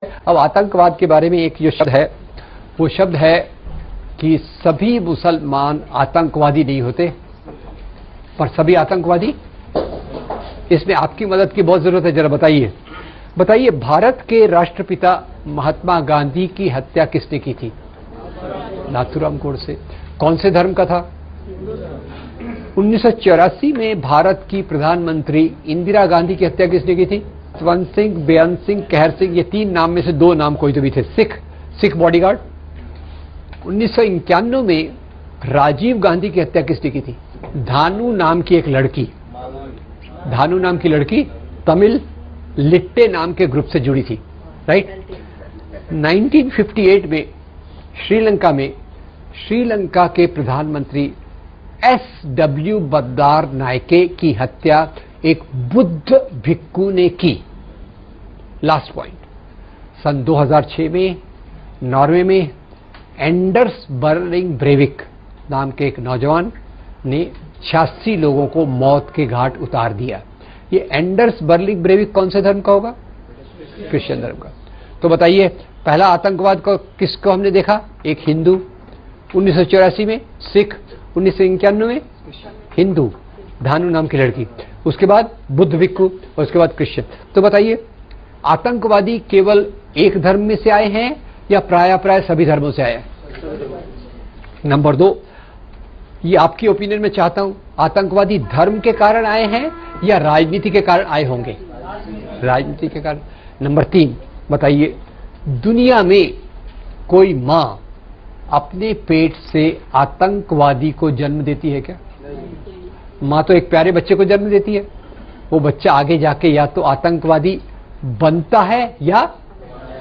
अब आतंकवाद के बारे में एक जो शब्द है वो शब्द है कि सभी मुसलमान आतंकवादी नहीं होते, पर सभी आतंकवादी। इसमें आपकी मदद की बहुत जरूरत है। जरा बताइए भारत के राष्ट्रपिता महात्मा गांधी की हत्या किसने की थी? नाथूराम गोडसे। कौन से धर्म का था? 1984 में भारत की प्रधानमंत्री इंदिरा गांधी की हत्या किसने की थी? जसवंत सिंह, बेअंत सिंह, कहर सिंह, ये तीन नाम में से दो नाम कोई तो भी थे। सिख बॉडीगार्ड। 1991 में राजीव गांधी की हत्या किसने की थी? धानु नाम की एक लड़की, धानु नाम की लड़की तमिल लिट्टे नाम के ग्रुप से जुड़ी थी, राइट। 1958 में श्रीलंका के प्रधानमंत्री SW बद्दार नायके की हत्या एक बुद्ध भिक्खु ने की। लास्ट पॉइंट, सन 2006 में नॉर्वे में एंडर्स बर्लिंग ब्रेविक नाम के एक नौजवान ने 86 लोगों को मौत के घाट उतार दिया। ये एंडर्स बर्लिंग ब्रेविक कौन से धर्म का होगा? क्रिश्चियन धर्म का। तो बताइए पहला आतंकवाद को किसको हमने देखा? एक हिंदू 1984 में, सिख 1991 में, हिंदू धानु नाम की लड़की, उसके बाद बुद्ध भिक्खु और उसके बाद क्रिश्चियन। तो बताइए आतंकवादी केवल एक धर्म में से आए हैं या प्राय सभी धर्मों से आए हैं? नंबर 2, ये आपकी ओपिनियन में चाहता हूं, आतंकवादी धर्म के कारण आए हैं या राजनीति के कारण आए होंगे? राजनीति के कारण। नंबर 3, बताइए दुनिया में कोई मां अपने पेट से आतंकवादी को जन्म देती है क्या? मां तो एक प्यारे बच्चे को जन्म देती है, वो बच्चा आगे जाके या तो आतंकवादी बनता है या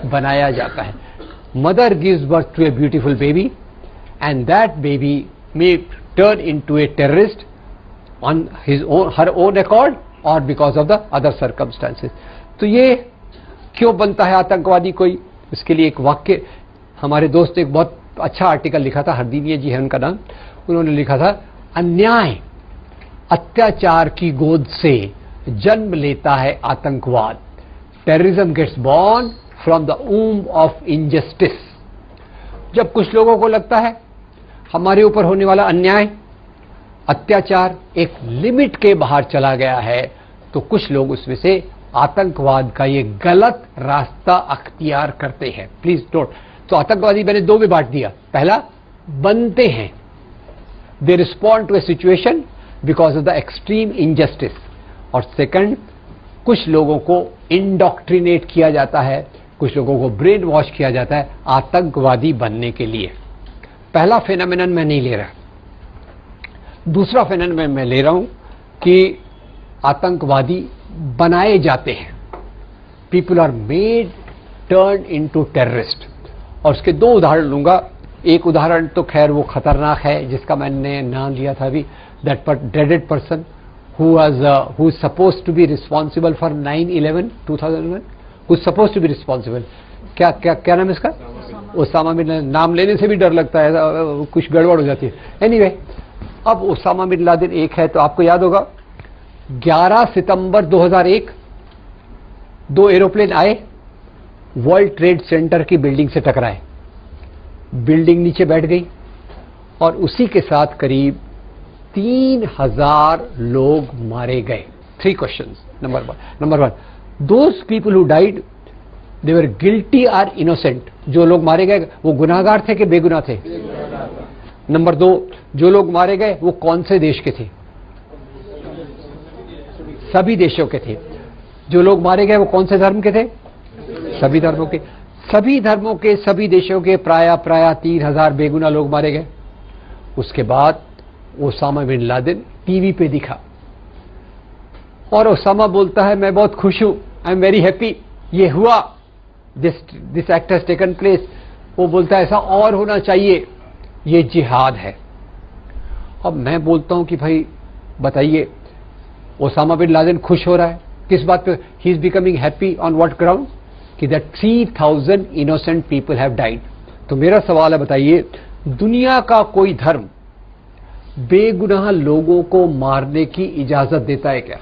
बनाया जाता है। Mother gives birth to a beautiful baby and that baby may turn into a terrorist on her own accord और because of the other circumstances. तो ये क्यों बनता है आतंकवादी कोई? इसके लिए एक वाक्य, हमारे दोस्त ने एक बहुत अच्छा आर्टिकल लिखा था, हरदीनीय जी है उनका नाम, उन्होंने लिखा था अन्याय अत्याचार की गोद से जन्म लेता है आतंकवाद। Terrorism gets born from the womb of injustice. जब कुछ लोगों को लगता है हमारे ऊपर होने वाला अन्याय अत्याचार एक लिमिट के बाहर चला गया है, तो कुछ लोग उसमें से आतंकवाद का ये गलत रास्ता अख्तियार करते हैं। Please note. तो आतंकवादी मैंने दो में बांट दिया। पहला, बनते हैं, they respond to a situation because of the extreme injustice. और सेकंड, कुछ लोगों को इंडोक्ट्रिनेट किया जाता है, कुछ लोगों को ब्रेन वॉश किया जाता है आतंकवादी बनने के लिए। पहला फेनोमेनन मैं नहीं ले रहा। दूसरा फेनोमेनन मैं ले रहा हूं कि आतंकवादी बनाए जाते हैं। People are made turn into terrorist. और उसके दो उदाहरण लूंगा। एक उदाहरण तो खैर वो खतरनाक है जिसका मैंने नाम लिया था अभी, that dreaded person who is supposed to be responsible for 9/11 2001, who's supposed to be responsible। क्या नाम इसका? Osama bin Laden. नाम लेने से भी डर लगता है, कुछ गड़बड़ हो जाती है। एनीवे, अब ओसामा बिन लादेन एक है, तो आपको याद होगा 11 सितंबर 2001 दो एरोप्लेन आए, वर्ल्ड ट्रेड सेंटर की बिल्डिंग से टकराए, बिल्डिंग नीचे बैठ गई और उसी के साथ करीब 3000 लोग मारे गए। 3 questions. Number one, those people who died they were guilty or innocent? जो लोग मारे गए वो गुनाहगार थे कि बेगुनाह थे? नंबर 2, जो लोग मारे गए वो कौन से देश के थे? सभी देशों के थे। जो लोग मारे गए वो कौन से धर्म के थे? सभी धर्मों के। सभी धर्मों के, सभी देशों के प्राय 3000 बेगुनाह लोग मारे गए। उसके बाद ओसामा बिन लादेन टीवी पे दिखा और ओसामा बोलता है मैं बहुत खुश हूं, आई एम वेरी हैप्पी, ये हुआ, this act has taken place. वो बोलता है ऐसा और होना चाहिए, ये जिहाद है। अब मैं बोलता हूं कि भाई बताइए ओसामा बिन लादेन खुश हो रहा है किस बात पे? He is becoming happy on what ground? कि that 3000 innocent people have died. तो मेरा सवाल है, बताइए दुनिया का कोई धर्म बेगुनाह लोगों को मारने की इजाजत देता है क्या?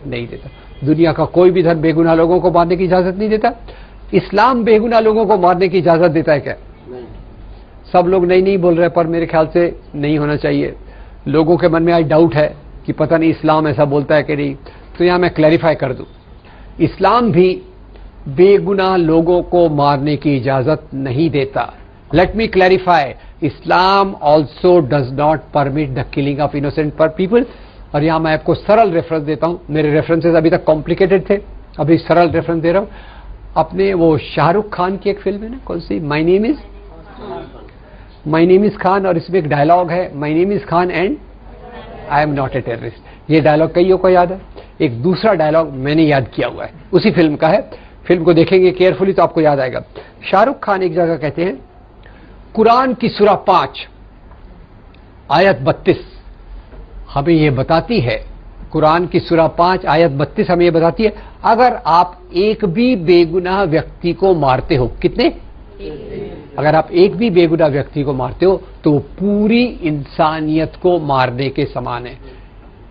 नहीं देता। दुनिया का कोई भी धर्म बेगुनाह लोगों को मारने की इजाजत नहीं देता। इस्लाम बेगुनाह लोगों को मारने की इजाजत देता है क्या? नहीं। सब लोग नहीं बोल रहे, पर मेरे ख्याल से नहीं होना चाहिए। लोगों के मन में आज डाउट है कि पता नहीं इस्लाम ऐसा बोलता है कि नहीं। तो यहां मैं क्लैरिफाई कर दूं, इस्लाम भी बेगुनाह लोगों को मारने की इजाजत नहीं देता। Let me clarify, Islam also does not permit the killing of innocent people. और यहां मैं आपको सरल रेफरेंस देता हूं, मेरे रेफरेंसेस अभी तक कॉम्प्लिकेटेड थे, अभी सरल रेफरेंस दे रहा हूं। अपने वो शाहरुख खान की एक फिल्म है ना, कौन सी, माई नेम इज खान, और इसमें एक डायलॉग है, my name is Khan and I am not a terrorist. ये डायलॉग कईयों को याद है। एक दूसरा डायलॉग मैंने याद किया हुआ है, उसी फिल्म का है, फिल्म को देखेंगे केयरफुली तो आपको याद आएगा। शाहरुख खान एक जगह कहते हैं, कुरान की सूरा 5 आयत 32 हमें यह बताती है, कुरान की सूरा 5 आयत 32 हमें यह बताती है, अगर आप एक भी बेगुनाह व्यक्ति को मारते हो, कितने, अगर आप एक भी बेगुनाह व्यक्ति को मारते हो तो वो पूरी इंसानियत को मारने के समान है।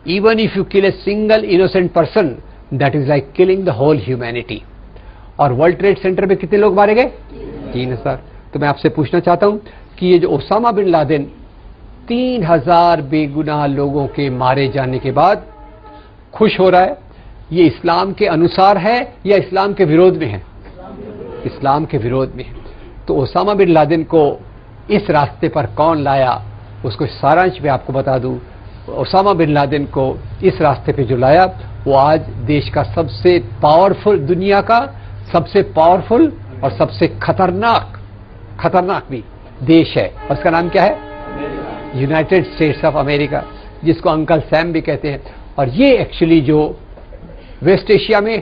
Even if you kill a single innocent person, that is like killing the whole humanity. और वर्ल्ड ट्रेड सेंटर में कितने लोग मारे गए? 3000। तो मैं आपसे पूछना चाहता हूं कि ये जो ओसामा बिन लादेन 3000 बेगुनाह लोगों के मारे जाने के बाद खुश हो रहा है, ये इस्लाम के अनुसार है या इस्लाम के विरोध में है? इस्लाम के विरोध में है। तो ओसामा बिन लादेन को इस रास्ते पर कौन लाया, उसको सारांश में आपको बता दूं। ओसामा बिन लादेन को इस रास्ते पे जो लाया, वो आज देश का सबसे पावरफुल, दुनिया का सबसे पावरफुल और सबसे खतरनाक भी देश है। और उसका नाम क्या है? यूनाइटेड स्टेट्स ऑफ अमेरिका, जिसको अंकल सैम भी कहते हैं। और ये एक्चुअली जो वेस्ट एशिया में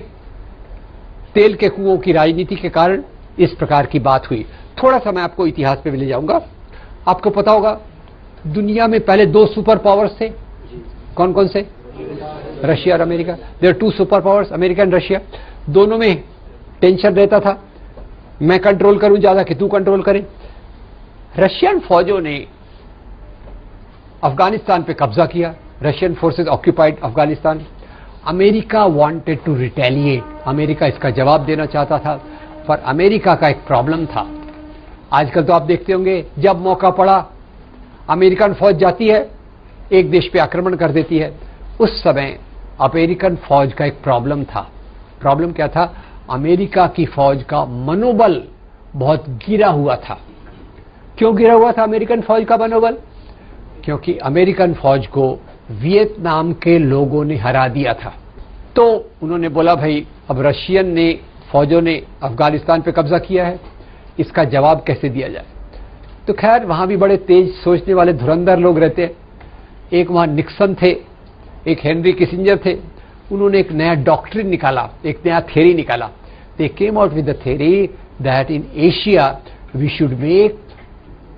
तेल के कुओं की राजनीति के कारण इस प्रकार की बात हुई। थोड़ा सा मैं आपको इतिहास पे भी ले जाऊंगा। आपको पता होगा दुनिया में पहले 2 सुपर पावर्स थे, कौन कौन से? रशिया और America. There 2 super powers, America and Russia. दोनों में टेंशन रहता था, मैं कंट्रोल करूं ज्यादा कि तू कंट्रोल करे। रशियन फौजों ने अफगानिस्तान पे कब्जा किया, Russian forces occupied Afghanistan. America wanted to retaliate, America इसका जवाब देना चाहता था, पर अमेरिका का एक प्रॉब्लम था। आजकल तो आप देखते होंगे, जब मौका पड़ा अमेरिकन फौज जाती है, एक देश पे आक्रमण कर देती है। उस समय अमेरिकन फौज का एक प्रॉब्लम था। प्रॉब्लम क्या था? अमेरिका की फौज का मनोबल बहुत गिरा हुआ था। क्यों गिरा हुआ था अमेरिकन फौज का मनोबल? क्योंकि अमेरिकन फौज को वियतनाम के लोगों ने हरा दिया था। तो उन्होंने बोला, भाई अब रशियन ने, फौजों ने अफगानिस्तान पे कब्जा किया है, इसका जवाब कैसे दिया जाए। तो खैर वहां भी बड़े तेज सोचने वाले धुरंधर लोग रहते हैं। एक वहां निक्सन थे, एक हेनरी किसिंजर थे। उन्होंने एक नया डॉक्ट्रिन निकाला, एक नया थ्योरी निकाला। They came out with the theory that in Asia we should make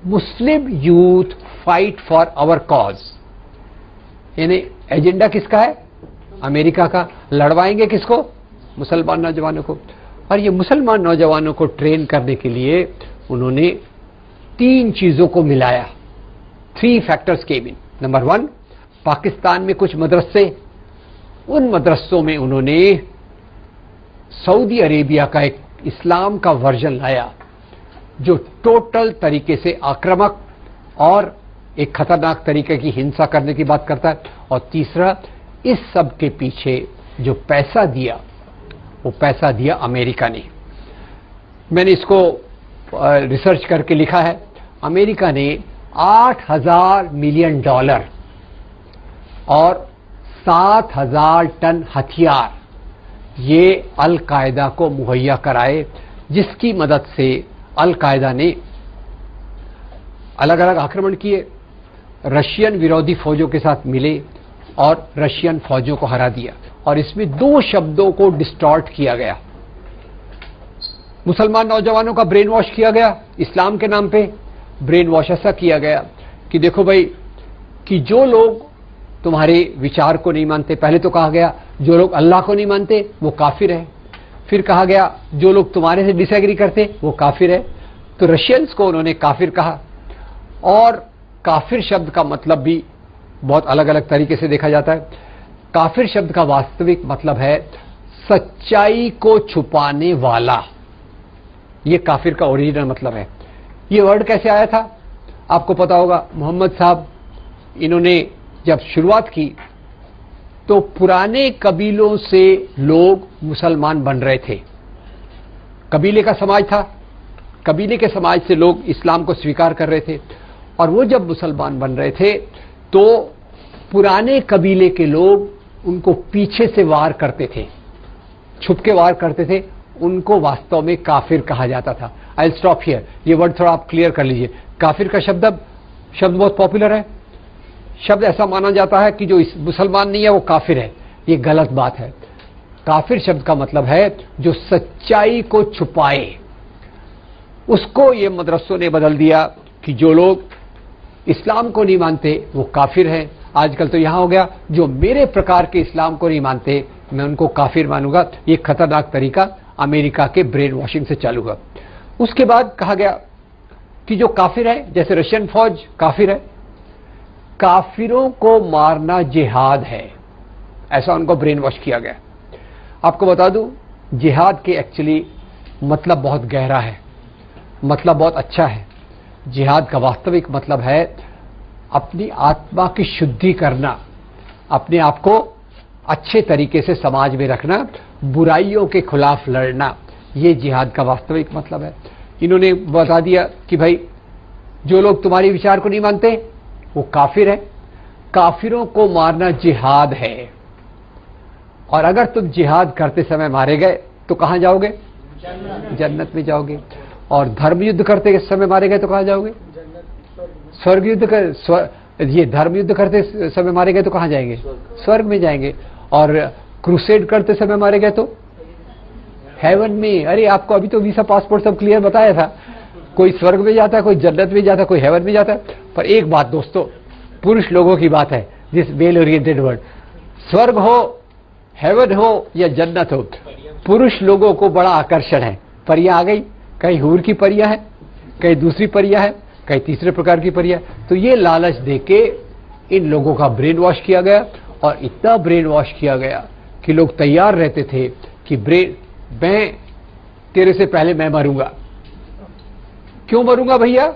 Muslim youth fight for our cause. यानी एजेंडा किसका है? अमेरिका का। लड़वाएंगे किसको? मुसलमान नौजवानों को। और ये मुसलमान नौजवानों को ट्रेन करने के लिए उन्होंने 3 चीजों को मिलाया। 3 फैक्टर्स केम इन। नंबर 1, पाकिस्तान में कुछ मदरसे, उन मदरसों में उन्होंने सऊदी अरेबिया का एक इस्लाम का वर्जन लाया, जो टोटल तरीके से आक्रामक और एक खतरनाक तरीके की हिंसा करने की बात करता है। और तीसरा, इस सब के पीछे जो पैसा दिया, वो पैसा दिया अमेरिका ने। मैंने इसको रिसर्च करके लिखा है। अमेरिका ने $8,000 मिलियन और 7,000 टन हथियार ये अल कायदा को मुहैया कराए, जिसकी मदद से अल कायदा ने अलग अलग आक्रमण किए, रशियन विरोधी फौजों के साथ मिले और रशियन फौजों को हरा दिया। और इसमें 2 शब्दों को डिस्टॉर्ट किया गया। मुसलमान नौजवानों का ब्रेन वॉश किया गया, इस्लाम के नाम पे ब्रेन वॉश ऐसा किया गया कि देखो भाई, कि जो लोग तुम्हारे विचार को नहीं मानते, पहले तो कहा गया जो लोग अल्लाह को नहीं मानते वो काफिर है। फिर कहा गया जो लोग तुम्हारे से डिसएग्री करते वो काफिर है। तो रशियंस को उन्होंने काफिर कहा। और काफिर शब्द का मतलब भी बहुत अलग अलग तरीके से देखा जाता है। काफिर शब्द का वास्तविक मतलब है सच्चाई को छुपाने वाला। ये काफिर का ओरिजिनल मतलब है। ये वर्ड कैसे आया था आपको पता होगा। मोहम्मद साहब इन्होंने जब शुरुआत की तो पुराने कबीलों से लोग मुसलमान बन रहे थे। कबीले का समाज था, कबीले के समाज से लोग इस्लाम को स्वीकार कर रहे थे, और वो जब मुसलमान बन रहे थे तो पुराने कबीले के लोग उनको पीछे से वार करते थे, छुप के वार करते थे, उनको वास्तव में काफिर कहा जाता था। आई विल स्टॉप हियर, ये वर्ड थोड़ा आप क्लियर कर लीजिए। काफिर का शब्द बहुत पॉपुलर है। शब्द ऐसा माना जाता है कि जो मुसलमान नहीं है वो काफिर है। ये गलत बात है। काफिर शब्द का मतलब है जो सच्चाई को छुपाए। उसको ये मदरसों ने बदल दिया कि जो लोग इस्लाम को नहीं मानते वो काफिर हैं। आजकल तो यहां हो गया जो मेरे प्रकार के इस्लाम को नहीं मानते मैं उनको काफिर मानूंगा। ये खतरनाक तरीका अमेरिका के ब्रेन वॉशिंग से चालू हुआ। उसके बाद कहा गया कि जो काफिर है, जैसे रशियन फौज काफिर है, काफिरों को मारना जिहाद है, ऐसा उनको ब्रेन वॉश किया गया। आपको बता दूं जिहाद के एक्चुअली मतलब बहुत गहरा है, मतलब बहुत अच्छा है। जिहाद का वास्तविक मतलब है अपनी आत्मा की शुद्धि करना, अपने आप को अच्छे तरीके से समाज में रखना, बुराइयों के खिलाफ लड़ना, ये जिहाद का वास्तविक मतलब है। इन्होंने बता दिया कि भाई जो लोग तुम्हारे विचार को नहीं मानते वो काफिर है, काफिरों को मारना जिहाद है। और अगर तुम जिहाद करते समय मारे गए तो कहां जाओगे? जन्नत में जाओगे। और धर्म युद्ध करते समय मारे गए तो कहां जाओगे? स्वर्ग युद्ध कर ये धर्म युद्ध करते समय मारे गए तो कहां जाएंगे? स्वर्ग में जाएंगे। और क्रूसेड करते समय मारे गए तो हेवन में। अरे आपको अभी तो वीसा पासपोर्ट सब क्लियर बताया था। कोई स्वर्ग में जाता है, कोई जन्नत में जाता है, कोई हेवन में जाता है। पर एक बात दोस्तों, पुरुष लोगों की बात है, दिस मेल ओरिएंटेड वर्ड, स्वर्ग हो, हेवन हो या जन्नत हो, पुरुष लोगों को बड़ा आकर्षण है। परियां आ गई, कहीं हूर की परियां है, कहीं दूसरी परियां है, कहीं तीसरे प्रकार की परियां। तो ये लालच देके इन लोगों का ब्रेन वॉश किया गया, और इतना ब्रेन वॉश किया गया कि लोग तैयार रहते थे कि मैं तेरे से पहले मैं मरूंगा। क्यों मरूंगा भैया?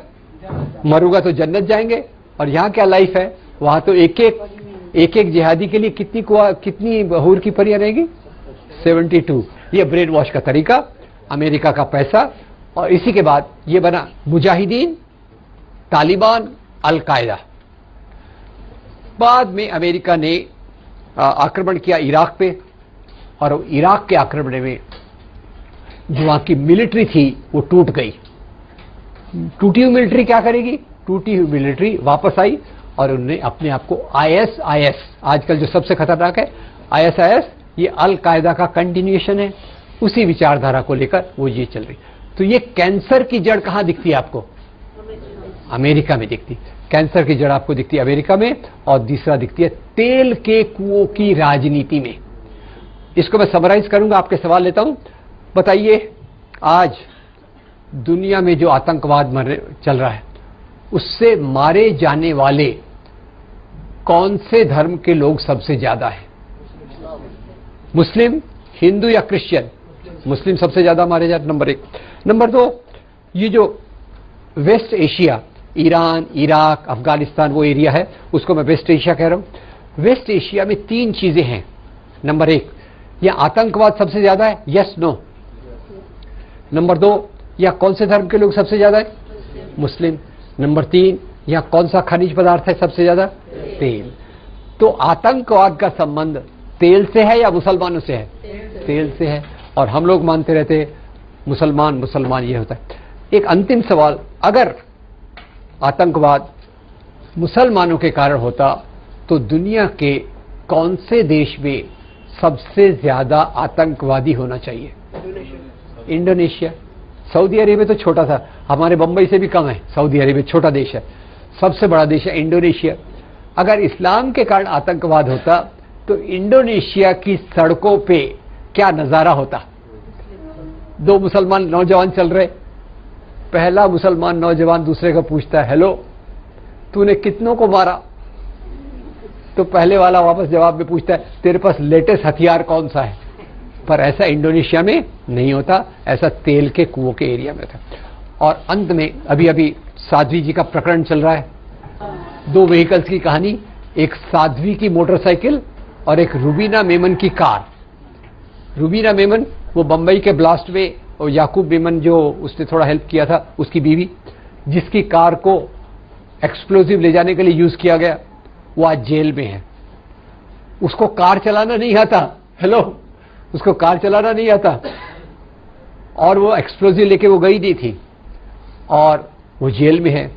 मरूंगा तो जन्नत जाएंगे। और यहां क्या लाइफ है, वहां तो एक एक जिहादी के लिए कितनी हूर की परियां रहेगी? 72। ये ब्रेन वॉश का तरीका, अमेरिका का पैसा। और इसी के बाद ये बना मुजाहिदीन, तालिबान, अल कायदा। बाद में अमेरिका ने आक्रमण किया इराक पे, और इराक के आक्रमण में जो वहां की मिलिट्री थी वो टूट गई। टूटी हुई मिलिट्री क्या करेगी? टूटी हुई मिलिट्री वापस आई और उन्होंने अपने आप को ISIS, आजकल जो सबसे खतरनाक है ISIS, ये अल कायदा का कंटिन्यूएशन है। उसी विचारधारा को लेकर वो ये चल रही। तो ये कैंसर की जड़ कहां दिखती है आपको? अमेरिका में दिखती। कैंसर की जड़ आपको दिखती है अमेरिका में, और दूसरा दिखती है तेल के कुओं की राजनीति में। इसको मैं समराइज करूंगा, आपके सवाल लेता हूं। बताइए आज दुनिया में जो आतंकवाद चल रहा है उससे मारे जाने वाले कौन से धर्म के लोग सबसे ज्यादा हैं? मुस्लिम, हिंदू या क्रिश्चियन? मुस्लिम सबसे ज्यादा मारे जाते, नंबर 1। नंबर 2, ये जो West Asia, Iran, Iraq, Afghanistan, वो एरिया है, उसको मैं वेस्ट एशिया कह रहा हूं। वेस्ट एशिया में 3 चीजें हैं। नंबर 1, यह आतंकवाद सबसे ज्यादा है, यस नो? नंबर 2, या कौन से धर्म के लोग सबसे ज्यादा है? मुस्लिम। नंबर 3, या कौन सा खनिज पदार्थ है सबसे ज्यादा? तेल। तो आतंकवाद का संबंध तेल से है या मुसलमानों से है? तेल से है। और हम लोग मानते रहते मुसलमान ये होता है। एक अंतिम सवाल, अगर आतंकवाद मुसलमानों के कारण होता तो दुनिया के कौन से देश में सबसे ज्यादा आतंकवादी होना चाहिए? इंडोनेशिया। सऊदी अरेबिया तो छोटा था, हमारे बंबई से भी कम है। सऊदी अरेबिया छोटा देश है, सबसे बड़ा देश है इंडोनेशिया। अगर इस्लाम के कारण आतंकवाद होता तो इंडोनेशिया की सड़कों पे क्या नजारा होता? 2 मुसलमान नौजवान चल रहे, पहला मुसलमान नौजवान दूसरे को पूछता है, हेलो तूने कितनों को मारा? तो पहले वाला वापस जवाब में पूछता है, तेरे पास लेटेस्ट हथियार कौन सा है? पर ऐसा इंडोनेशिया में नहीं होता, ऐसा तेल के कुओं के एरिया में था। और अंत में अभी अभी साध्वी जी का प्रकरण चल रहा है, 2 व्हीकल्स की कहानी, एक साध्वी की मोटरसाइकिल और एक रुबीना मेमन की कार। रुबीना मेमन वो बंबई के ब्लास्ट में, और याकूब मेमन जो उसने थोड़ा हेल्प किया था, उसकी बीवी, जिसकी कार को एक्सप्लोजिव ले जाने के लिए यूज किया गया, वो आज जेल में है। उसको कार चलाना नहीं आता, हेलो, उसको कार चलाना नहीं आता, और वो एक्सप्लोजिव लेके वो गई नहीं थी, और वो जेल में है।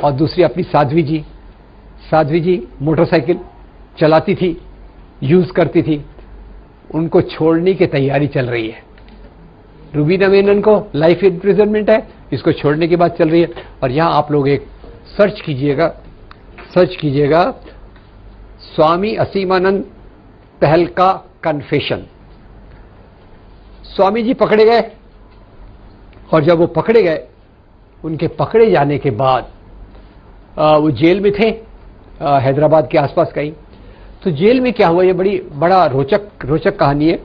और दूसरी अपनी साध्वी जी मोटरसाइकिल चलाती थी, यूज करती थी, उनको छोड़ने की तैयारी चल रही है। रुबीना मेनन को लाइफ इम्प्रिजनमेंट है, इसको छोड़ने की बात चल रही है। और यहां आप लोग एक सर्च कीजिएगा स्वामी असीमानंद तहलका कन्फेशन। स्वामी जी पकड़े गए, और जब वो पकड़े गए, उनके पकड़े जाने के बाद वो जेल में थे, हैदराबाद के आसपास कहीं। तो जेल में क्या हुआ, ये बड़ा रोचक कहानी है।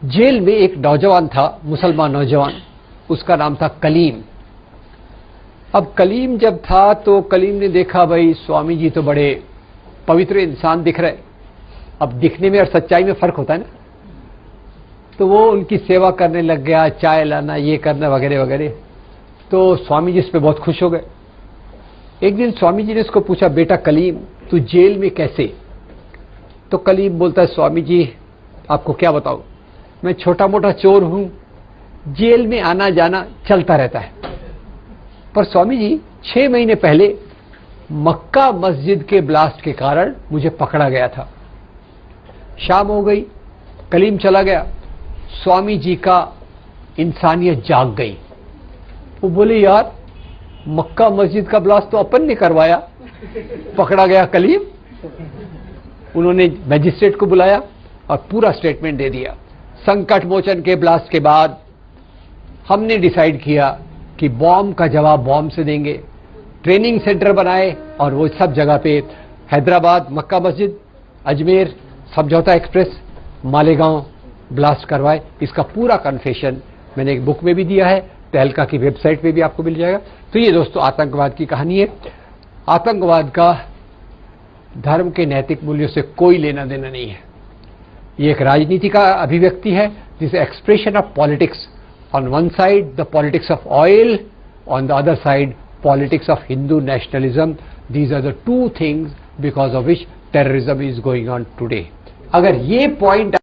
जेल में एक नौजवान था, मुसलमान नौजवान, उसका नाम था कलीम। अब कलीम जब था तो कलीम ने देखा भाई स्वामी जी तो बड़े पवित्र इंसान दिख रहे, अब दिखने में और सच्चाई में फर्क होता है ना, तो वो उनकी सेवा करने लग गया, चाय लाना, ये करना वगैरह वगैरह। तो स्वामी जी इस पे बहुत खुश हो गए। एक दिन स्वामी जी ने उसको पूछा, बेटा कलीम, तू जेल में कैसे? तो कलीम बोलता है, स्वामी जी आपको क्या बताऊं, मैं छोटा मोटा चोर हूं, जेल में आना जाना चलता रहता है। पर स्वामी जी 6 महीने पहले मक्का मस्जिद के ब्लास्ट के कारण मुझे पकड़ा गया था। शाम हो गई, कलीम चला गया, स्वामी जी का इंसानियत जाग गई। वो बोले, यार मक्का मस्जिद का ब्लास्ट तो अपन ने करवाया, पकड़ा गया कलीम। उन्होंने मैजिस्ट्रेट को बुलाया और पूरा स्टेटमेंट दे दिया। संकट मोचन के ब्लास्ट के बाद हमने डिसाइड किया कि बॉम्ब का जवाब बॉम्ब से देंगे। ट्रेनिंग सेंटर बनाए और वो सब जगह पे हैदराबाद, मक्का मस्जिद, अजमेर, समझौता एक्सप्रेस, मालेगांव ब्लास्ट करवाए। इसका पूरा कन्फेशन मैंने एक बुक में भी दिया है, तहलका की वेबसाइट पे भी आपको मिल जाएगा। तो ये दोस्तों आतंकवाद की कहानी है। आतंकवाद का धर्म के नैतिक मूल्यों से कोई लेना देना नहीं है। ये एक राजनीति का अभिव्यक्ति है, this expression of politics. On one side the politics of oil, on the other side politics of Hindu nationalism. These are the 2 things because of which terrorism is going on today. अगर ये पॉइंट